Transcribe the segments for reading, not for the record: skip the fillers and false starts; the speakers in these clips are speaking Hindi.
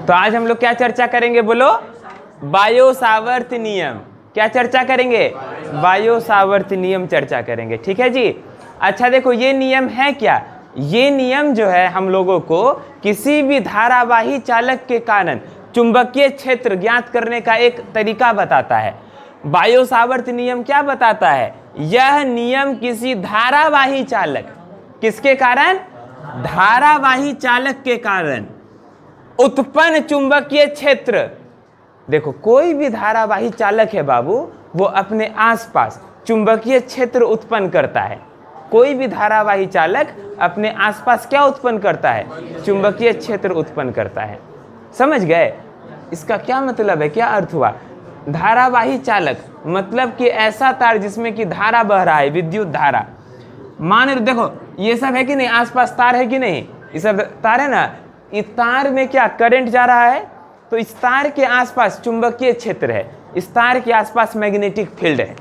तो आज हम लोग क्या चर्चा करेंगे बोलो? बायो सावर्त नियम। क्या चर्चा करेंगे? बायो सावर्त नियम चर्चा करेंगे। ठीक है जी। अच्छा देखो, ये नियम है क्या? ये नियम जो है हम लोगों को किसी भी धारावाही चालक के कारण चुंबकीय क्षेत्र ज्ञात करने का एक तरीका बताता है। बायो सावर्त नियम क्या बताता है? यह नियम किसी धारावाही चालक, किसके कारण? धारावाही चालक के कारण उत्पन्न चुंबकीय क्षेत्र। देखो, कोई भी धारावाही चालक है बाबू, वो अपने आसपास चुंबकीय क्षेत्र उत्पन्न करता है। कोई भी धारावाही चालक अपने आसपास क्या उत्पन्न करता है? चुंबकीय क्षेत्र उत्पन्न करता है। समझ गए? इसका क्या मतलब है, क्या अर्थ हुआ? धारावाही चालक मतलब कि ऐसा तार जिसमें कि धारा बह रहा है, विद्युत धारा। मान लो देखो, ये सब है कि नहीं, आसपास तार है कि नहीं? ये सब तार है ना। इस तार में क्या करंट जा रहा है? तो इस तार के आसपास चुंबकीय क्षेत्र है, इस तार के आसपास मैग्नेटिक फील्ड है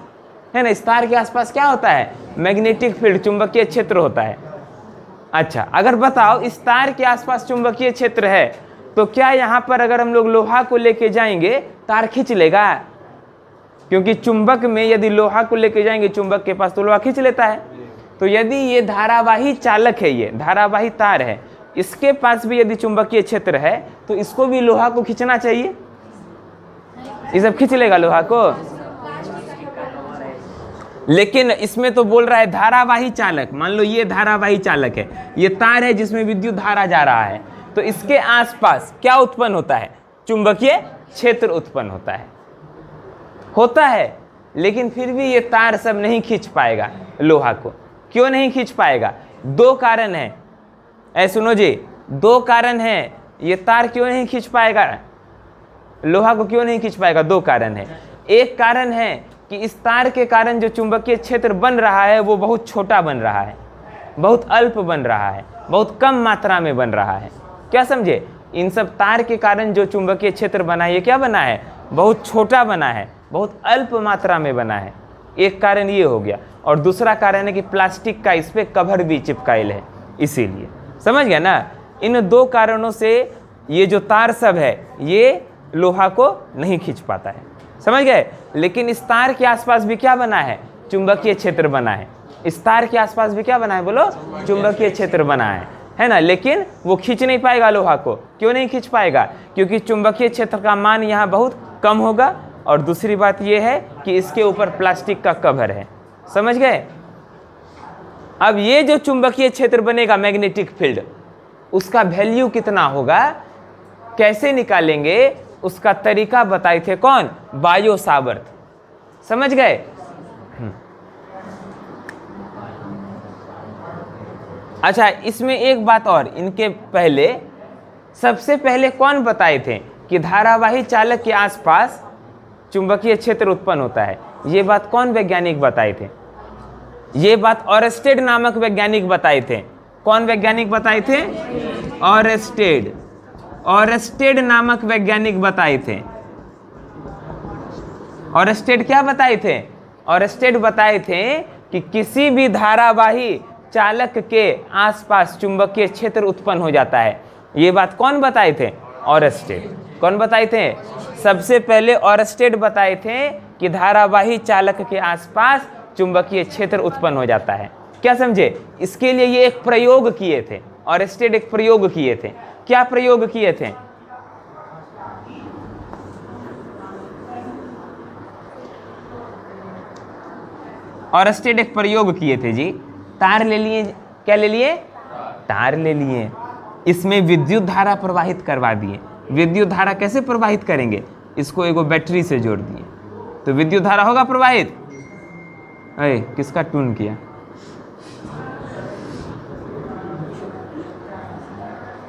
ना। इस तार के आसपास क्या होता है? मैग्नेटिक फील्ड, चुंबकीय क्षेत्र होता है। अच्छा, अगर बताओ इस तार के आसपास चुंबकीय क्षेत्र है, तो क्या यहाँ पर अगर हम लोग लोहा को लेके जाएंगे, तार खींच लेगा? क्योंकि चुंबक में यदि लोहा को लेके जाएंगे चुंबक के पास, तो लोहा खींच लेता है। तो यदि ये धारावाही चालक है, ये धारावाही तार है, इसके पास भी यदि चुंबकीय क्षेत्र है, तो इसको भी लोहा को खींचना चाहिए। ये सब खींच लेगा लोहा को। लेकिन इसमें तो बोल रहा है धारावाही चालक। मान लो ये धारावाही चालक है, ये तार है जिसमें विद्युत धारा जा रहा है, तो इसके आसपास क्या उत्पन्न होता है? चुंबकीय क्षेत्र उत्पन्न होता है। लेकिन फिर भी ये तार सब नहीं खींच पाएगा लोहा को। क्यों नहीं खींच पाएगा? दो कारण है। सुनो जी, दो कारण है। ये तार क्यों नहीं खींच पाएगा लोहा को? क्यों नहीं खींच पाएगा? दो कारण है। एक कारण है कि इस तार के कारण जो चुंबकीय क्षेत्र बन रहा है वो बहुत छोटा बन रहा है, बहुत अल्प बन रहा है, बहुत कम मात्रा में बन रहा है। क्या समझे? इन सब तार के कारण जो चुंबकीय क्षेत्र बना है, ये क्या बना है? बहुत छोटा बना है, बहुत अल्प मात्रा में बना है। एक कारण ये हो गया। और दूसरा कारण है कि प्लास्टिक का इस पे कवर भी चिपकाइल है, इसीलिए। समझ गया ना? इन दो कारणों से ये जो तार सब है ये लोहा को नहीं खींच पाता है। समझ गए? लेकिन इस तार के आसपास भी क्या बना है? चुंबकीय क्षेत्र बना है। इस तार के आसपास भी क्या बना है बोलो? चुंबकीय क्षेत्र बना है ना। लेकिन वो खींच नहीं पाएगा लोहा को। क्यों नहीं खींच पाएगा? क्योंकि चुंबकीय क्षेत्र का मान यहाँ बहुत कम होगा, और दूसरी बात यह है कि इसके ऊपर प्लास्टिक का कवर है। समझ गए? अब ये जो चुंबकीय क्षेत्र बनेगा, मैग्नेटिक फील्ड, उसका वैल्यू कितना होगा, कैसे निकालेंगे, उसका तरीका बताए थे कौन? Bio Savart. समझ गए? अच्छा, इसमें एक बात और, इनके पहले सबसे पहले कौन बताए थे कि धारावाही चालक के आसपास चुंबकीय क्षेत्र उत्पन्न होता है? ये बात कौन वैज्ञानिक बताए थे? ये बात ऑरेस्टेड नामक वैज्ञानिक बताए थे। कौन वैज्ञानिक बताए थे? ऑरेस्टेड नामक वैज्ञानिक बताए थे। ऑरेस्टेड क्या बताए थे? ऑरेस्टेड बताए थे कि किसी भी धारावाही चालक के आसपास चुंबकीय क्षेत्र उत्पन्न हो जाता है। ये बात कौन बताए थे? ऑरेस्टेड। कौन बताए थे? सबसे पहले ऑरेस्टेड बताए थे कि धारावाही चालक के आसपास चुंबकीय क्षेत्र उत्पन्न हो जाता है। क्या समझे? इसके लिए ये एक प्रयोग किए थे। ऑरेस्टेड एक प्रयोग किए थे। क्या प्रयोग किए थे? ऑरेस्टेड एक प्रयोग किए थे जी। तार ले लिए। क्या ले लिए? तार ले लिए, इसमें विद्युत धारा प्रवाहित करवा दिए। विद्युत धारा कैसे प्रवाहित करेंगे? इसको एगो बैटरी से जोड़ दिए तो विद्युत धारा होगा प्रवाहित। किसका टून किया?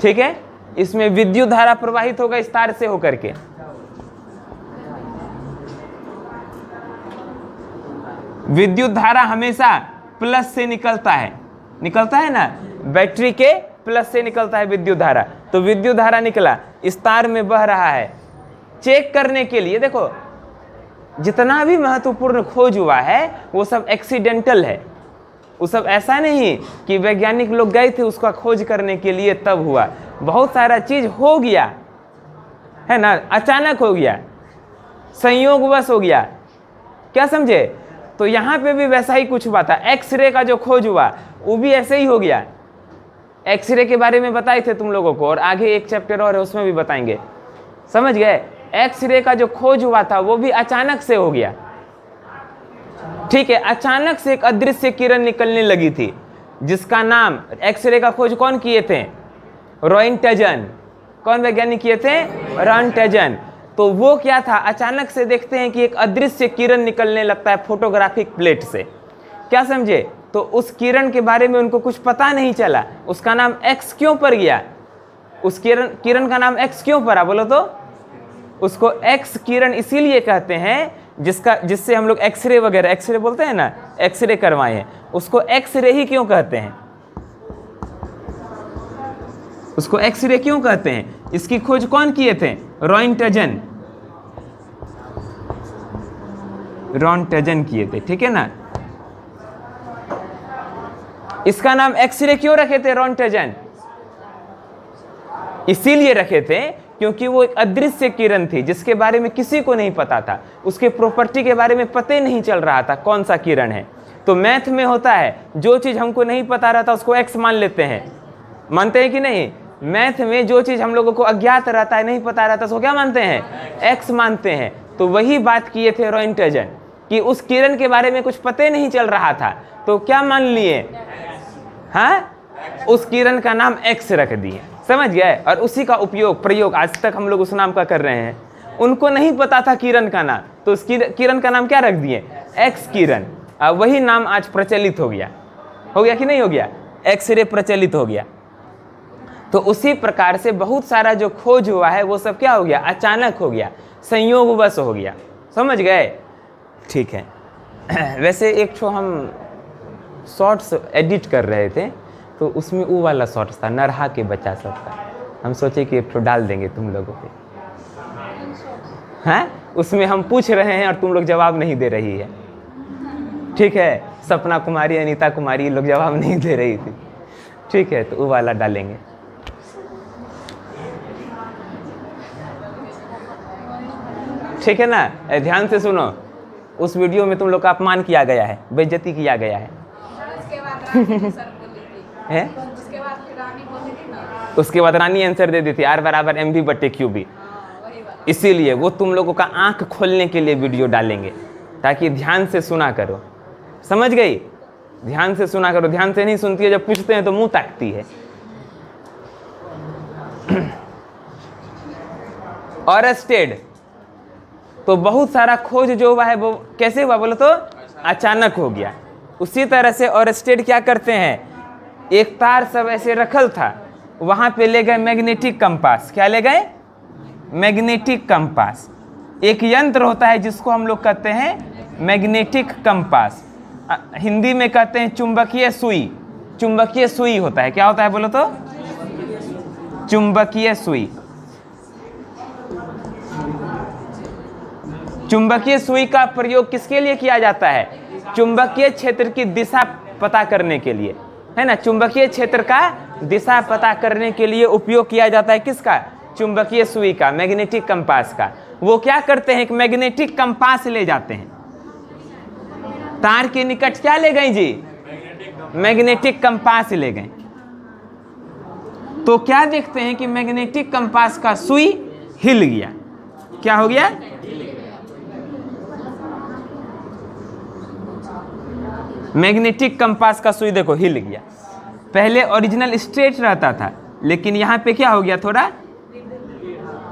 ठीक है, इसमें विद्युत धारा प्रवाहित होगा इस तार से होकर के। विद्युत धारा हमेशा प्लस से निकलता है ना, बैटरी के प्लस से निकलता है विद्युत धारा। तो विद्युत धारा निकला, इस तार में बह रहा है। चेक करने के लिए देखो, जितना भी महत्वपूर्ण खोज हुआ है वो सब एक्सीडेंटल है। वो सब ऐसा नहीं कि वैज्ञानिक लोग गए थे उसका खोज करने के लिए तब हुआ। बहुत सारा चीज हो गया, है ना, अचानक हो गया, संयोगवश हो गया। क्या समझे? तो यहाँ पे भी वैसा ही कुछ हुआ था। एक्सरे का जो खोज हुआ वो भी ऐसे ही हो गया। एक्सरे के बारे में बताए थे तुम लोगों को, और आगे एक चैप्टर और है उसमें भी बताएंगे। समझ गए? एक्सरे का जो खोज हुआ था वो भी अचानक से हो गया। ठीक है, अचानक से एक अदृश्य किरण निकलने लगी थी जिसका नाम, एक्सरे का खोज कौन किए थे? रॉयंटजन। कौन वैज्ञानिक किए थे? रॉयंटजन। तो वो क्या था, अचानक से देखते हैं कि एक अदृश्य किरण निकलने लगता है फोटोग्राफिक प्लेट से। क्या समझे? तो उस किरण के बारे में उनको कुछ पता नहीं चला। उसका नाम एक्स क्यों पड़ गया? उस किरण का नाम एक्स क्यों पड़ा बोलो तो? उसको एक्स किरण इसीलिए कहते हैं जिससे हम लोग एक्सरे वगैरह, एक्सरे बोलते हैं ना, एक्सरे करवाए हैं, उसको एक्सरे ही क्यों कहते हैं? उसको एक्सरे क्यों कहते हैं? इसकी खोज कौन किए थे? रॉयंटजन। रॉयंटजन किए थे, ठीक है ना। इसका नाम एक्सरे क्यों रखे थे रॉयंटजन? इसीलिए रखे थे क्योंकि वो एक अदृश्य किरण थी जिसके बारे में किसी को नहीं पता था, उसके प्रॉपर्टी के बारे में पता ही नहीं चल रहा था कौन सा किरण है। तो मैथ में होता है, जो चीज हमको नहीं पता रहता उसको एक्स मान लेते हैं। मानते हैं कि नहीं? मैथ में जो चीज हम लोगों को अज्ञात रहता है, नहीं पता रहता, उसको क्या मानते हैं? एक्स मानते हैं। तो वही बात किए थे रॉयंटजन कि उस किरण के बारे में कुछ पता ही नहीं चल रहा था, तो क्या मान लिए? हाँ, उस किरण का नाम एक्स रख दिए। समझ गए? और उसी का प्रयोग आज तक हम लोग उस नाम का कर रहे हैं। उनको नहीं पता था किरण का नाम, तो उस किरण का नाम क्या रख दिए? एक्स किरण। अब वही नाम आज प्रचलित हो गया कि नहीं हो गया? एक्सरे प्रचलित हो गया। तो उसी प्रकार से बहुत सारा जो खोज हुआ है वो सब क्या हो गया? अचानक हो गया, संयोगवश हो गया। समझ गए? ठीक है। वैसे एक ठो हम शॉर्ट्स एडिट कर रहे थे तो उसमें वो वाला शॉर्ट्स था, नरहा के बच्चा सब का। हम सोचे कि एक ठो डाल देंगे तुम लोगों पे। हैं? उसमें हम पूछ रहे हैं और तुम लोग जवाब नहीं दे रही है। ठीक है, सपना कुमारी, अनीता कुमारी, ये लोग जवाब नहीं दे रही थी। ठीक है, तो वो वाला डालेंगे। ठीक है ना? ध्यान से सुनो, उस वीडियो में तुम लोग का अपमान किया गया है, बेइज्जती किया गया है। उसके बाद रानी आंसर दे दी थी, R = mv/qb। इसीलिए वो तुम लोगों का आंख खोलने के लिए वीडियो डालेंगे ताकि ध्यान से सुना करो। समझ गई? ध्यान से सुना करो। ध्यान से नहीं सुनती है, जब पूछते हैं तो मुंह ताकती है। ऑरेस्टेड, तो बहुत सारा खोज जो हुआ है वो कैसे हुआ बोलो तो? अचानक हो गया। उसी तरह से ऑरेस्टेड क्या करते हैं, एक तार सब ऐसे रखल था, वहां पे ले गए मैग्नेटिक कंपास। क्या ले गए? Magnetic compass. एक यंत्र होता है जिसको हम लोग कहते हैं मैग्नेटिक कंपास, हिंदी में कहते हैं चुंबकीय सुई। चुंबकीय सुई होता है, क्या होता है बोलो तो? चुंबकीय सुई। चुंबकीय सुई का प्रयोग किसके लिए किया जाता है? चुंबकीय क्षेत्र की दिशा पता करने के लिए, है ना। चुंबकीय क्षेत्र का दिशा पता करने के लिए उपयोग किया जाता है किसका? चुंबकीय सुई का, मैग्नेटिक कंपास का। वो क्या करते हैं, एक मैग्नेटिक कंपास ले जाते हैं, तार के निकट क्या ले गए जी? मैग्नेटिक कंपास ले गए। तो क्या देखते हैं कि मैग्नेटिक कंपास का सुई हिल गया। क्या हो गया? मैग्नेटिक कंपास का सुई देखो हिल गया। पहले ओरिजिनल स्ट्रेट रहता था, लेकिन यहाँ पे क्या हो गया, थोड़ा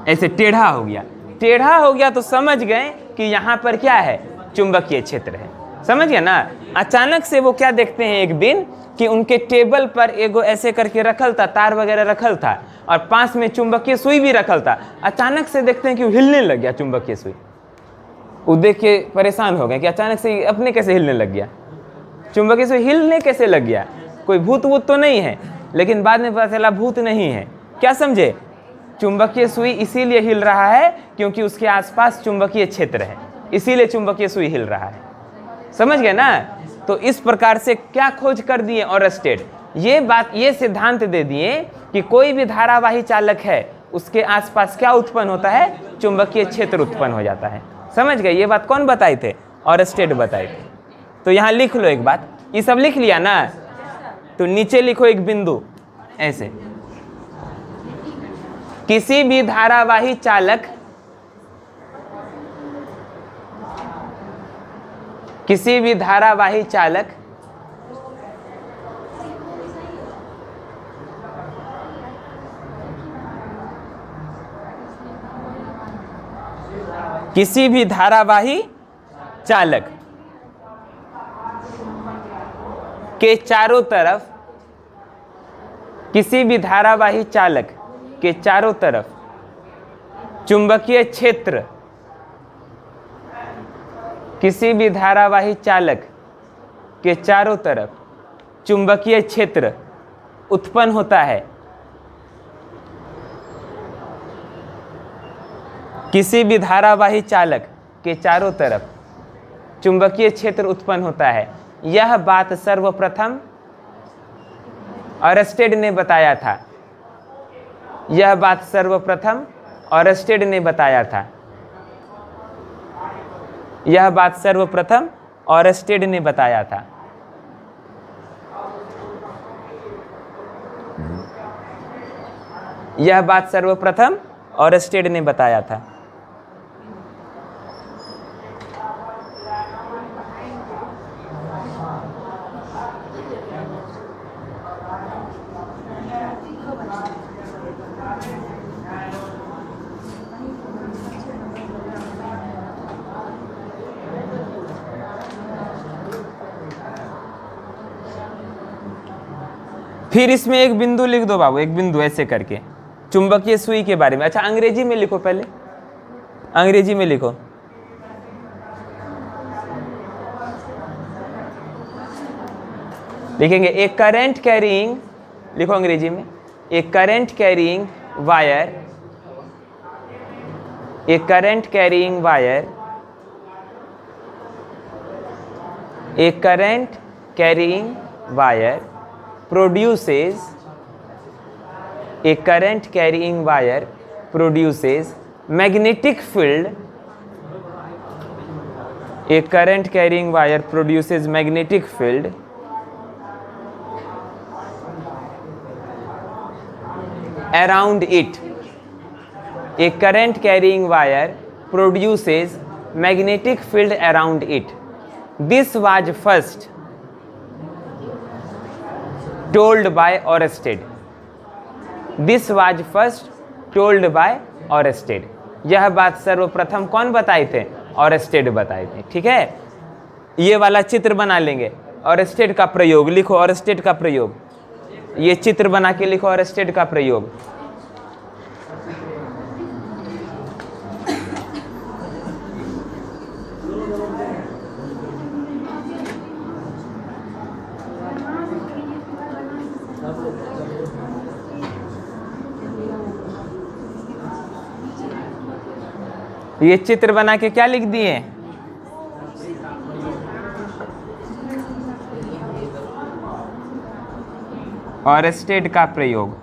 ऐसे टेढ़ा हो गया। टेढ़ा हो गया तो समझ गए कि यहाँ पर क्या है? चुंबकीय क्षेत्र है। समझ गया ना? अचानक से वो क्या देखते हैं एक दिन कि उनके टेबल पर एगो ऐसे करके रखल था, तार वगैरह रखल था, और पास में चुंबकीय सुई भी रखल था। अचानक से देखते हैं कि वो हिलने लग गया चुंबकीय सुई। वो देख के परेशान हो गए कि अचानक से अपने कैसे हिलने लग गया, चुंबकीय सुई हिलने कैसे लग गया? कोई भूत वूत तो नहीं है। लेकिन बाद में पता चला भूत नहीं है। क्या समझे? चुंबकीय सुई इसीलिए हिल रहा है क्योंकि उसके आसपास चुंबकीय क्षेत्र है, इसीलिए चुंबकीय सुई हिल रहा है। समझ गए ना? तो इस प्रकार से क्या खोज कर दिए ऑरेस्टेड, ये बात, ये सिद्धांत दे दिए कि कोई भी धारावाही चालक है उसके आसपास क्या उत्पन्न होता है, चुंबकीय क्षेत्र उत्पन्न हो जाता है। समझ गए, ये बात कौन बताए थे, ऑरस्टेड बताए थे। तो यहाँ लिख लो एक बात, ये सब लिख लिया ना, तो नीचे लिखो एक बिंदु ऐसे, किसी भी धारावाही चालक, किसी भी धारावाही चालक किसी भी धारावाही चालक के चारों तरफ, किसी भी धारावाही चालक के चारों तरफ चुंबकीय क्षेत्र, किसी भी धारावाही चालक के चारों तरफ चुंबकीय क्षेत्र उत्पन्न होता है। किसी भी धारावाही चालक के चारों तरफ चुंबकीय क्षेत्र उत्पन्न होता है। यह बात सर्वप्रथम ऑरस्टेड ने बताया था। यह बात सर्वप्रथम ऑरस्टेड ने बताया था। यह बात सर्वप्रथम ऑरस्टेड ने बताया था। यह बात सर्वप्रथम ऑरस्टेड ने बताया था। फिर इसमें एक बिंदु लिख दो बाबू, एक बिंदु ऐसे करके, चुंबकीय सुई के बारे में। अच्छा अंग्रेजी में लिखो, पहले अंग्रेजी में लिखो। लिखेंगे ए करंट कैरिंग, लिखो अंग्रेजी में, a current carrying wire, a current carrying wire, a current carrying wire produces, a current carrying wire produces magnetic field, a current carrying wire produces magnetic field around it. A current carrying wire produces magnetic field around it. This was first told by Oersted. This was first told by Oersted. यह बात सर्वप्रथम कौन बताए थे, ऑरस्टेड बताए थे। ठीक है, ये वाला चित्र बना लेंगे, ऑरस्टेड का प्रयोग लिखो, ऑरस्टेड का प्रयोग, ये चित्र बना के लिखो, ऑरस्टेड का प्रयोग। ये चित्र बना के क्या लिख दिए, ऑरस्टेड का प्रयोग।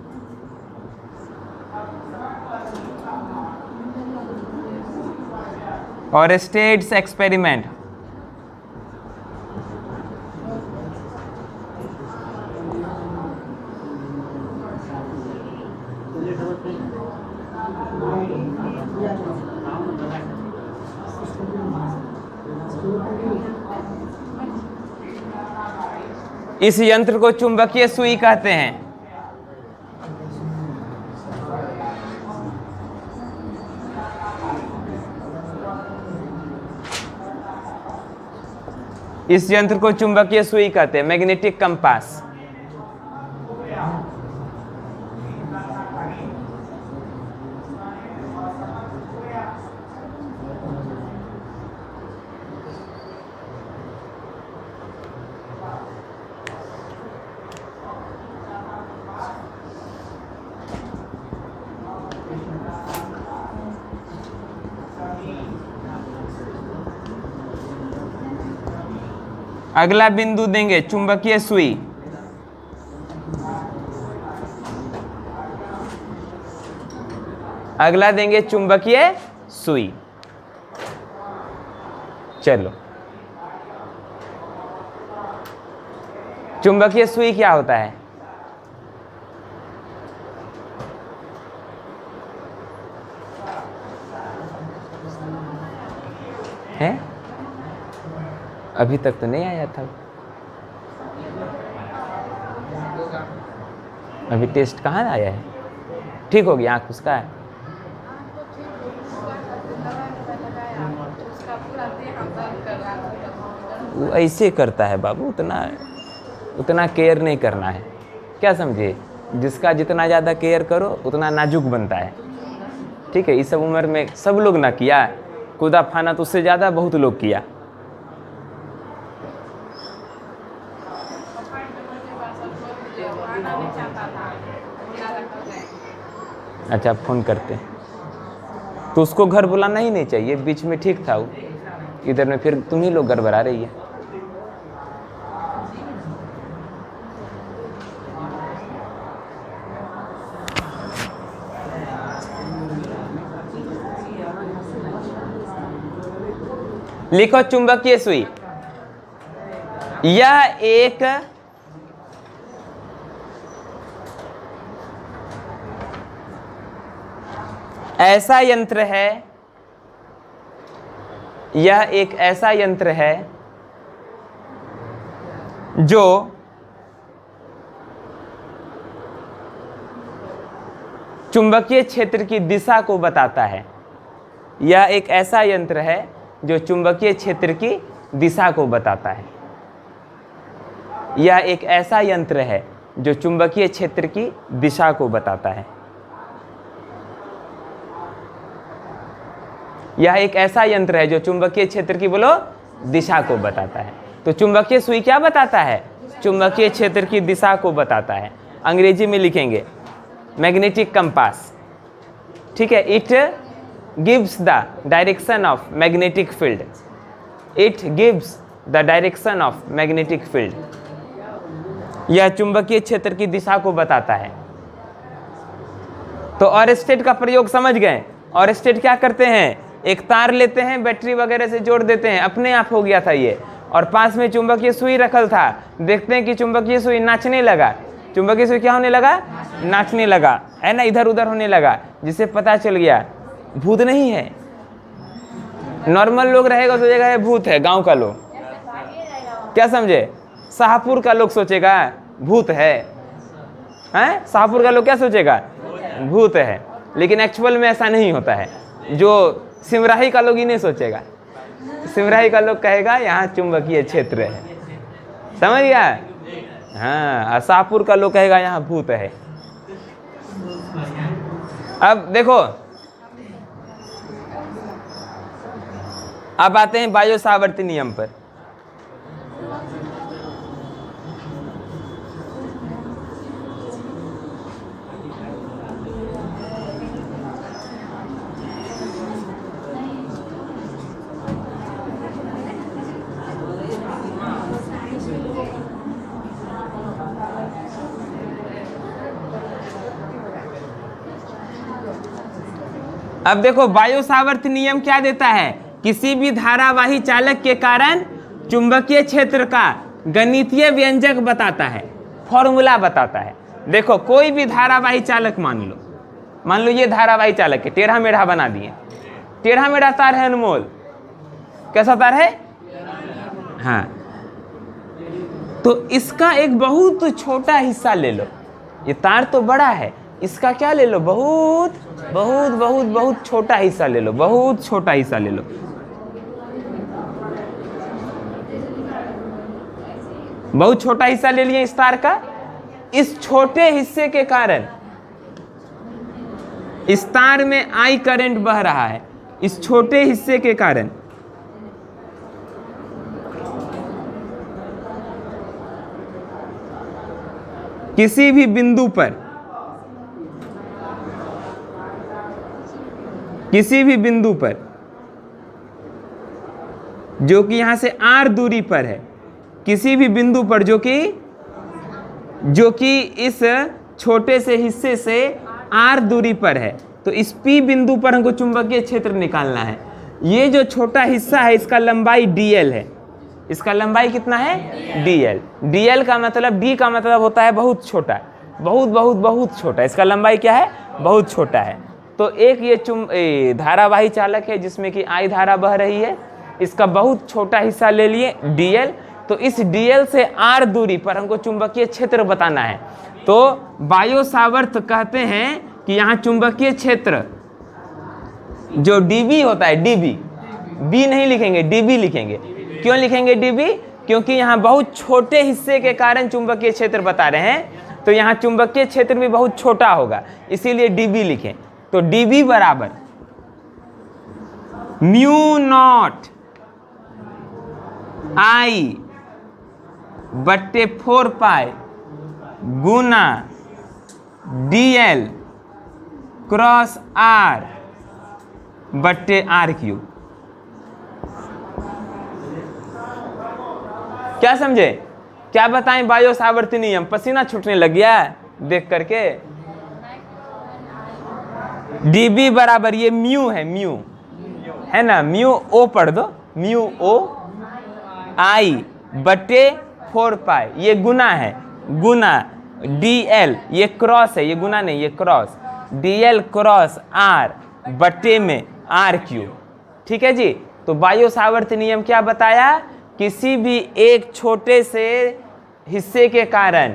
ऑरस्टेड्स एक्सपेरिमेंट। इस यंत्र को चुंबकीय सुई कहते हैं। इस यंत्र को चुंबकीय सुई कहते हैं, मैग्नेटिक कंपास। अगला बिंदु देंगे चुंबकीय सुई। अगला देंगे चुंबकीय सुई। चलो, चुंबकीय सुई क्या होता है? हैं? अभी तक तो नहीं आया था, अभी टेस्ट कहाँ आया है? ठीक हो गया, आँख उसका है। वो ऐसे करता है बाबू, उतना केयर नहीं करना है, क्या समझे? जिसका जितना ज़्यादा केयर करो उतना नाजुक बनता है, ठीक है? इस सब उम्र में सब लोग ना किया, कूदा फाना तो उससे ज़्यादा बहुत लोग किया। अच्छा, फ़ोन करते तो उसको घर बुलाना ही नहीं चाहिए, बीच में ठीक था वो, इधर में फिर तुम ही लोग गड़बड़ा रही है। लिखो चुंबकीय सुई। यह एक ऐसा यंत्र है, यह एक ऐसा यंत्र है जो चुंबकीय क्षेत्र की दिशा को बताता है। यह एक ऐसा यंत्र है जो चुंबकीय क्षेत्र की दिशा को बताता है। यह एक ऐसा यंत्र है जो चुंबकीय क्षेत्र की दिशा को बताता है। यह एक ऐसा यंत्र है जो चुंबकीय क्षेत्र की बोलो दिशा को बताता है। तो चुंबकीय सुई क्या बताता है? चुंबकीय क्षेत्र की दिशा को बताता है। अंग्रेजी में लिखेंगे मैग्नेटिक कंपास, ठीक है? It gives the direction of magnetic field. It gives the direction of magnetic field. यह चुंबकीय क्षेत्र की दिशा को बताता है। तो और स्टेट का प्रयोग समझ गए? और स्टेट क्या करते हैं? एक तार लेते हैं, बैटरी वगैरह से जोड़ देते हैं, अपने आप हो गया था ये। और पास में चुंबकीय सुई रखल था, देखते हैं कि चुंबकीय सुई नाचने लगा। चुंबकीय सुई क्या होने लगा? नाचने लगा, है ना, इधर उधर होने लगा, जिससे पता चल गया भूत नहीं है। नॉर्मल लोग रहेगा सोचेगा ये भूत है, गांव का लोग क्या समझे? शाहपुर का लोग सोचेगा भूत है, हैं? शाहपुर का लोग क्या सोचेगा? भूत है। लेकिन एक्चुअल में ऐसा नहीं होता है। जो सिमराही का लोग ही नहीं सोचेगा, सिमराही का लोग कहेगा यहाँ चुंबकीय क्षेत्र है, समझ गया? हाँ, शाहपुर का लोग कहेगा यहाँ भूत है। अब देखो, अब आते हैं बायो सावर्त नियम पर। अब देखो बायो सावर्त नियम क्या देता है? किसी भी धारावाही चालक के कारण चुंबकीय क्षेत्र का गणितीय व्यंजक बताता है, फॉर्मूला बताता है। देखो कोई भी धारावाही चालक मान लो ये धारावाही चालक है, टेढ़ा मेढ़ा बना दिए, टेढ़ा मेढ़ा तार है अनमोल, कैसा तार है? हाँ, तो इसका एक बहुत छोटा हिस्सा ले लो। ये तार तो बड़ा है, इसका क्या ले लो? बहुत बहुत बहुत बहुत छोटा हिस्सा ले लो, बहुत छोटा हिस्सा ले लो। बहुत छोटा हिस्सा ले लिए इस तार का। इस छोटे हिस्से के कारण इस तार में आई करंट बह रहा है। इस छोटे हिस्से के कारण किसी भी बिंदु पर जो कि यहां से r दूरी पर है, किसी भी बिंदु पर जो कि इस छोटे से हिस्से से r दूरी पर है, तो इस P बिंदु पर हमको चुंबकीय क्षेत्र निकालना है। ये जो छोटा हिस्सा है इसका लंबाई dl है। इसका लंबाई कितना है? dl। dl का मतलब, d का मतलब होता है बहुत छोटा, बहुत बहुत बहुत छोटा। इसका लंबाई क्या है? बहुत छोटा है। तो एक ये धारावाही चालक है जिसमें कि I धारा बह रही है, इसका बहुत छोटा हिस्सा ले लिए dl। तो इस dl से r दूरी पर हमको चुंबकीय क्षेत्र बताना है। तो बायो सावर्त कहते हैं कि यहाँ चुंबकीय क्षेत्र जो dB होता है, dB, b नहीं लिखेंगे, dB लिखेंगे। क्यों लिखेंगे dB? क्योंकि यहाँ बहुत छोटे हिस्से के कारण चुंबकीय क्षेत्र बता रहे हैं, तो यहाँ चुंबकीय क्षेत्र भी बहुत छोटा होगा, इसीलिए dB लिखें। तो dB बराबर म्यू नॉट I बट्टे 4 पाई गुना dl क्रॉस r बट्टे r3। क्या समझे? क्या बताएं बायो सावर्त नियम? पसीना छूटने लग गया देख करके। dB बराबर ये म्यू है, म्यू है ना, म्यू ओ पढ़ दो, म्यू ओ I बटे 4 पाई, ये गुना है, गुना dl, ये क्रॉस है, ये गुना नहीं, ये क्रॉस, dl क्रॉस r बटे में r3। ठीक है जी। तो बायो सावर्त नियम क्या बताया? किसी भी एक छोटे से हिस्से के कारण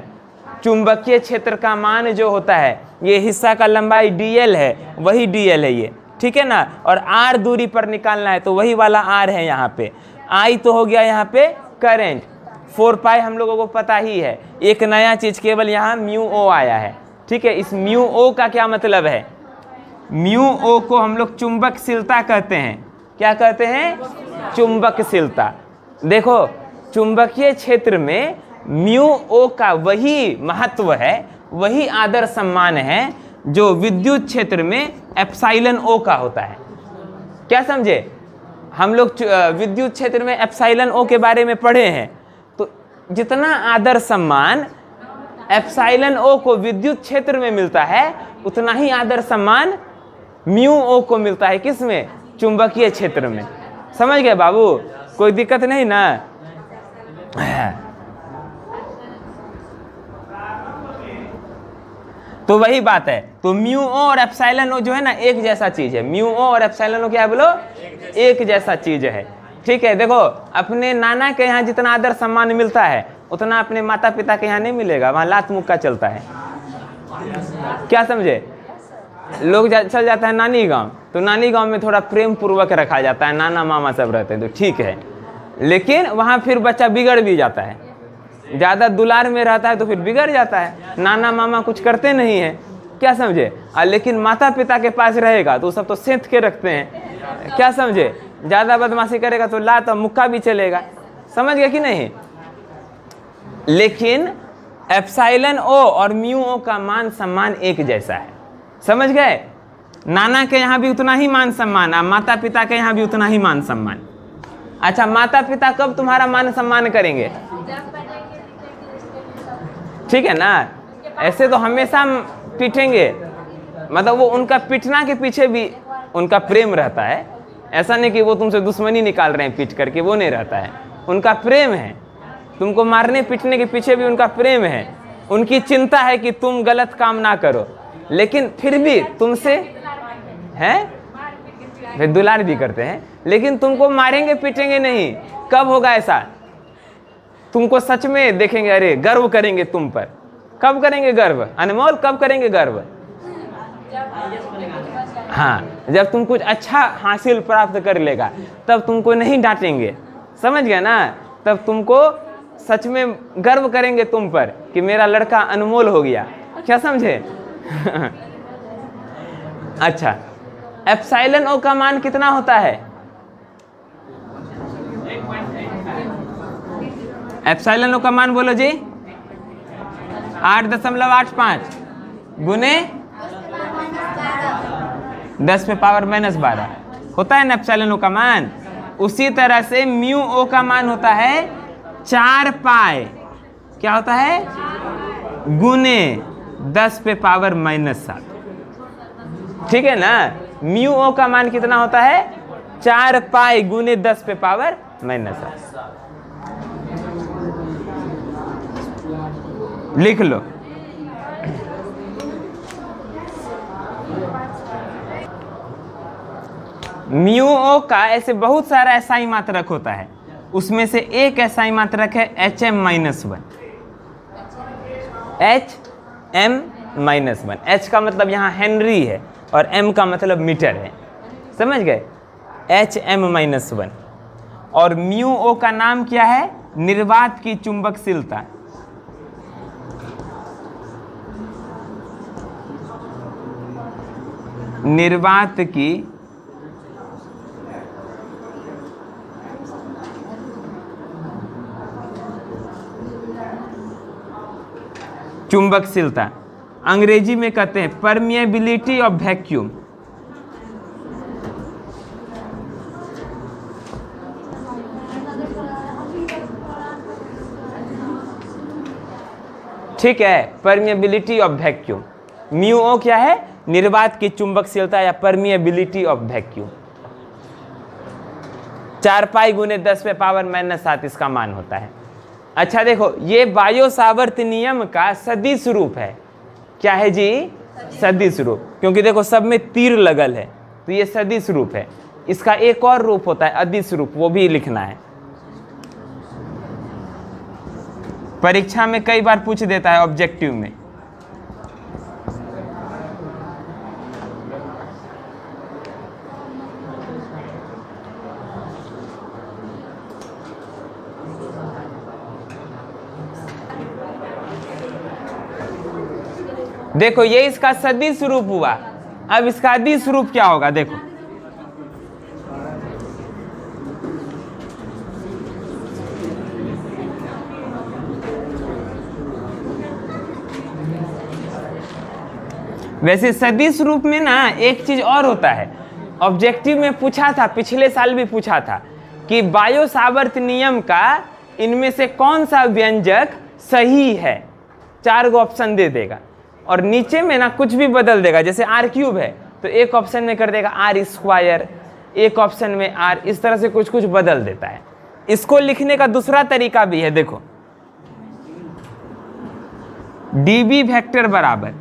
चुंबकीय क्षेत्र का मान जो होता है, ये हिस्सा का लंबाई dl है, वही dl है ये, ठीक है ना। और r दूरी पर निकालना है, तो वही वाला r है यहाँ पे। I तो हो गया यहाँ पे करंट, 4 पाई हम लोगों को पता ही है। एक नया चीज केवल यहाँ म्यू ओ आया है, ठीक है। इस म्यू ओ का क्या मतलब है? म्यू ओ को हम लोग चुंबकशीलता कहते हैं। क्या कहते हैं? चुंबकशीलता। देखो, चुंबकीय क्षेत्र में म्यू ओ का वही महत्व है, वही आदर सम्मान है जो विद्युत क्षेत्र में एप्सिलॉन ओ का होता है। क्या समझे? हम लोग विद्युत क्षेत्र में एप्सिलॉन ओ के बारे में पढ़े हैं। तो जितना आदर सम्मान एप्सिलॉन ओ को विद्युत क्षेत्र में मिलता है, उतना ही आदर सम्मान म्यू ओ को मिलता है। किसमें? चुंबकीय क्षेत्र में। समझ गए बाबू? कोई दिक्कत नहीं ना? तो वही बात है। तो म्यू ओ और एप्सिलॉन ओ जो है ना, एक जैसा चीज है। म्यू ओ और एप्सिलॉन ओ क्या है बोलो? एक जैसा चीज है। ठीक है। देखो, अपने नाना के यहाँ जितना आदर सम्मान मिलता है, उतना अपने माता पिता के यहाँ नहीं मिलेगा। वहाँ लात मुक्का चलता है। क्या समझे? लोग चल जाता है नानी गांव, तो नानी गांव में थोड़ा प्रेम पूर्वक रखा जाता है, नाना मामा सब रहते हैं, तो ठीक है। लेकिन वहाँ फिर बच्चा बिगड़ भी जाता है, ज़्यादा दुलार में रहता है तो फिर बिगड़ जाता है। नाना मामा कुछ करते नहीं है। क्या समझे? लेकिन माता पिता के पास रहेगा तो सब तो सेंध के रखते हैं। क्या समझे? ज़्यादा बदमाशी करेगा तो लात और मुक्का भी चलेगा। समझ गए कि नहीं? लेकिन एप्सिलॉन ओ और म्यू ओ का मान सम्मान एक जैसा है। समझ गए? नाना के यहाँ भी उतना ही मान सम्मान, और माता पिता के यहाँ भी उतना ही मान सम्मान। अच्छा, माता पिता कब तुम्हारा मान सम्मान करेंगे? ठीक है ना? ऐसे तो हमेशा पीटेंगे, मतलब वो उनका पीटना के पीछे भी उनका प्रेम रहता है। ऐसा नहीं कि वो तुमसे दुश्मनी निकाल रहे हैं पीट करके, वो नहीं रहता है। उनका प्रेम है, तुमको मारने पीटने के पीछे भी उनका प्रेम है। उनकी चिंता है कि तुम गलत काम ना करो, लेकिन फिर भी तुमसे हैं, वे दुलार भी करते हैं, लेकिन तुमको मारेंगे पीटेंगे नहीं। कब होगा ऐसा? तुमको सच में देखेंगे, अरे गर्व करेंगे तुम पर। कब करेंगे गर्व? अनमोल, कब करेंगे गर्व? हाँ, जब तुम कुछ अच्छा हासिल प्राप्त कर लेगा तब तुमको नहीं डांटेंगे। समझ गया ना? तब तुमको सच में गर्व करेंगे तुम पर कि मेरा लड़का अनमोल हो गया। क्या समझे? अच्छा, एप्सिलॉन ओ का मान कितना होता है? एप्सिलॉन ओ का मान बोलो जी। 8.85 गुने 10 पे पावर -12 होता है ना एप्सिलॉन ओ का मान। उसी तरह से म्यू ओ का मान होता है 4 पाई, क्या होता है? गुने 10 पे पावर -7। ठीक है ना। म्यू ओ का मान कितना होता है 4 पाई गुने 10 पे पावर -8। लिख लो। म्यू ओ का ऐसे बहुत सारा एसआई मात्रक होता है, उसमें से एक एसआई मात्रक है HM-1। HM-1, H का मतलब यहाँ हेनरी है और M का मतलब मीटर है, समझ गए। HM-1। और म्यू ओ का नाम क्या है, निर्वात की चुंबकशीलता। निर्वात की चुंबकशीलता, अंग्रेजी में कहते हैं परमिएबिलिटी ऑफ वैक्यूम। ठीक है, परमिएबिलिटी ऑफ वैक्यूम। म्यू ओ क्या है, निर्वात की चुंबकशीलता या परमिएबिलिटी ऑफ वैक्यूम। 4 पाई गुने 10 पे पावर -7 इसका मान होता है। अच्छा देखो, ये बायो सावर्त नियम का सदिश रूप है। क्या है जी, सदिश रूप, क्योंकि देखो सब में तीर लगल है तो ये सदिश रूप है। इसका एक और रूप होता है अदिश रूप, वो भी लिखना है, परीक्षा में कई बार पूछ देता है ऑब्जेक्टिव में। देखो ये इसका सदिश रूप हुआ, अब इसका अदिश रूप क्या होगा, देखो वैसे सदिश रूप में ना एक चीज और होता है, ऑब्जेक्टिव में पूछा था, पिछले साल भी पूछा था कि बायो सावर्त नियम का इनमें से कौन सा व्यंजक सही है। 4 गो ऑप्शन दे देगा और नीचे में ना कुछ भी बदल देगा। जैसे r³ है तो एक ऑप्शन में कर देगा r², एक ऑप्शन में r, इस तरह से कुछ कुछ बदल देता है। इसको लिखने का दूसरा तरीका भी है, देखो dB वेक्टर बराबर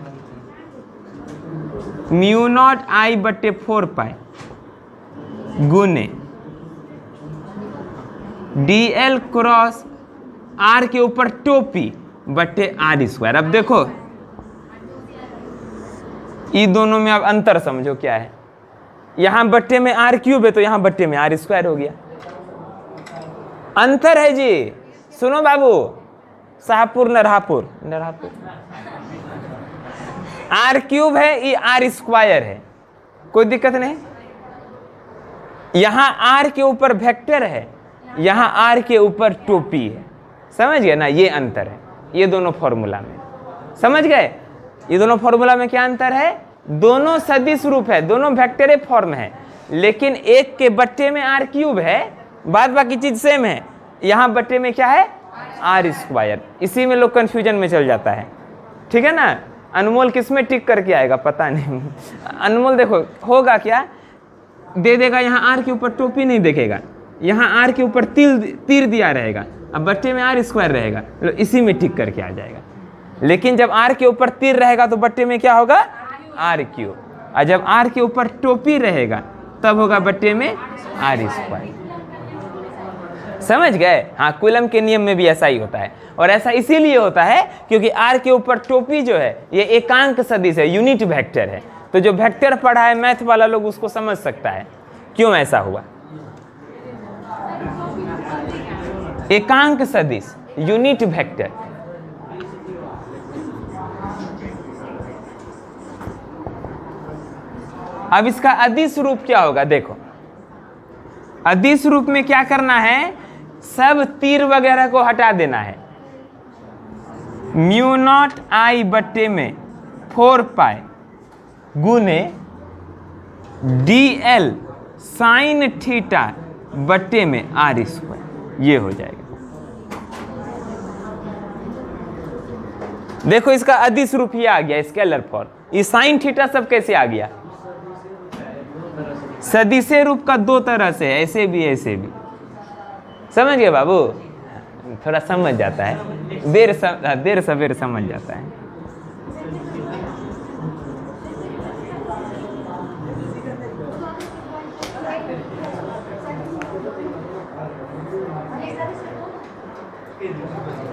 μ0I/4 गुने dl क्रॉस r के ऊपर टोपी बटे r²। अब देखो इन दोनों में अब अंतर समझो क्या है, यहां बट्टे में r³ है तो यहां बट्टे में r² हो गया। अंतर है जी, सुनो बाबू, शाहपुर नरहापुर r³ है, ये r² है, कोई दिक्कत नहीं। यहां r के ऊपर वेक्टर है, यहां r के ऊपर टोपी है, समझ गए ना, ये अंतर है। ये दोनों फॉर्मूला में समझ गए, ये दोनों फॉर्मूला में क्या अंतर है, दोनों सदिश रूप है, दोनों वेक्टर फॉर्म है, लेकिन एक के बट्टे में r³ है, बाद बाकी चीज सेम है। यहाँ बट्टे में क्या है r², इसी में लोग कंफ्यूजन में चल जाता है, ठीक है ना। अनमोल किस में टिक करके आएगा पता नहीं। अनमोल देखो होगा क्या, दे देगा यहाँ r के ऊपर टोपी नहीं देखेगा, यहाँ r के ऊपर तीर दिया रहेगा, अब बट्टे में r² रहेगा, तो इसी में टिक करके आ जाएगा। लेकिन जब r के ऊपर तीर रहेगा तो बट्टे में क्या होगा r³, और जब r के ऊपर टोपी रहेगा तब होगा बट्टे में r²। समझ गए। हाँ, कूलम के नियम में भी ऐसा ही होता है, और ऐसा इसीलिए होता है क्योंकि r के ऊपर टोपी जो है ये एकांक सदिश है, यूनिट वेक्टर है। तो जो वेक्टर पढ़ा है मैथ वाला लोग उसको समझ सकता है क्यों ऐसा हुआ। एकांक सदिश, यूनिट वेक्टर। अब इसका अदिश रूप क्या होगा, देखो अदिश रूप में क्या करना है, सब तीर वगैरह को हटा देना है। μ0I/4 गुने dl साइन थीटा बट्टे में r², ये हो जाएगा। देखो इसका अदिश रूप ही आ गया, स्केलर फॉर्म। ये साइन थीटा सब कैसे आ गया, सदिशे रूप का दो तरह से है, ऐसे भी ऐसे भी। समझ गए बाबू? थोड़ा समझ जाता है, देर सवेर समझ जाता है।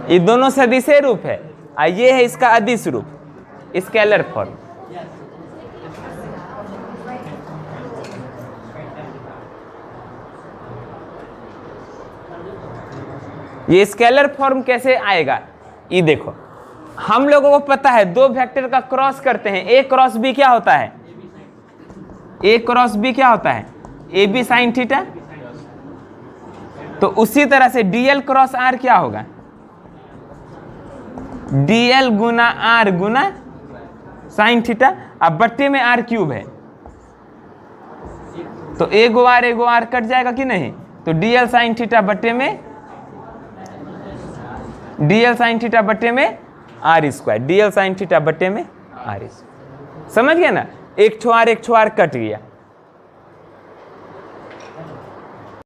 ये दोनों सदिशे रूप है, ये है इसका अदिश रूप, स्केलर फॉर्म। ये स्केलर फॉर्म कैसे आएगा? ये देखो, हम लोगों को पता है दो वेक्टर का क्रॉस करते हैं, ए क्रॉस बी क्या होता है? ए क्रॉस बी क्या होता है? A B sine theta. तो उसी तरह से डीएल क्रॉस आर क्या होगा? डीएल गुना आर गुना साइन थीटा। अब बट्टे में आर क्यूब है, तो एगो आर कट जाएगा कि नहीं? तो डीएल साइन थीटा बट्टे में R square, DL sine theta बट्टे में आर स्क्वायर। समझ गया ना? एक छुआर कट गया,